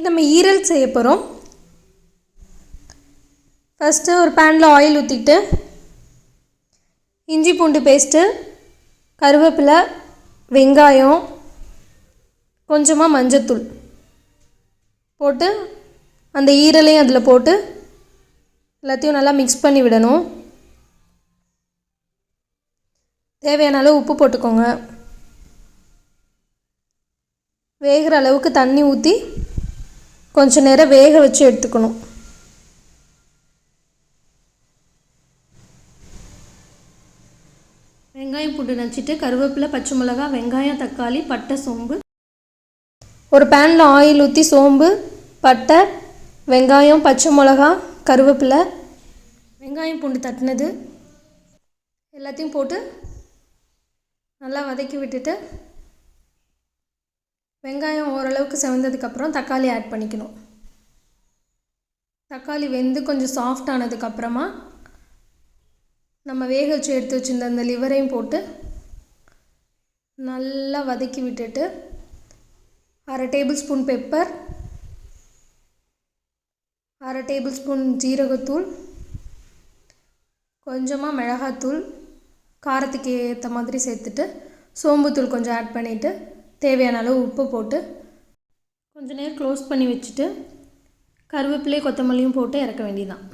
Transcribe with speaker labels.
Speaker 1: நம்ம ஈரல் செய்ய போகிறோம். ஃபஸ்ட்டு ஒரு பேனில் ஆயில் ஊற்றிட்டு இஞ்சி பூண்டு பேஸ்ட்டு, கருவேப்பிலை, வெங்காயம், கொஞ்சமாக மஞ்சத்தூள் போட்டு அந்த ஈரலையும் அதில் போட்டு எல்லாத்தையும் நல்லா மிக்ஸ் பண்ணி விடணும். தேவையான அளவு உப்பு போட்டுக்கோங்க. வேகிற அளவுக்கு தண்ணி ஊற்றி கொஞ்சம் நேரம் வேக வச்சு எடுத்துக்கணும். வெங்காயம் பூண்டு நச்சுட்டு கருவேப்பிலை, பச்சை மிளகாய், வெங்காயம், தக்காளி, பட்டை, சோம்பு. ஒரு பேனில் ஆயில் ஊற்றி சோம்பு, பட்டை, வெங்காயம், பச்சை மிளகாய், கருவேப்பிலை, வெங்காயம் பூண்டு தட்டினது எல்லாத்தையும் போட்டு நல்லா வதக்கி விட்டுட்டு வெங்காயம் ஓரளவுக்கு செவந்ததுக்கப்புறம் தக்காளி ஆட் பண்ணிக்கணும். தக்காளி வெந்து கொஞ்சம் சாஃப்ட் ஆனதுக்கப்புறமா நம்ம வேக வச்சு எடுத்து வச்சுருந்த அந்த லிவரையும் போட்டு நல்லா வதக்கி விட்டுட்டு 1/2 table spoon pepper, 1/2 table spoon ஜீரகத்தூள், கொஞ்சமாக மிளகாத்தூள் காரத்துக்கு ஏற்ற மாதிரி சேர்த்துட்டு சோம்புத்தூள் கொஞ்சம் ஆட் பண்ணிவிட்டு தேவையான அளவு உப்பு போட்டு கொஞ்சம் நேரம் க்ளோஸ் பண்ணி வச்சுட்டு கருவேப்பிலை, கொத்தமல்லியும் போட்டு இறக்க வேண்டியதுதான்.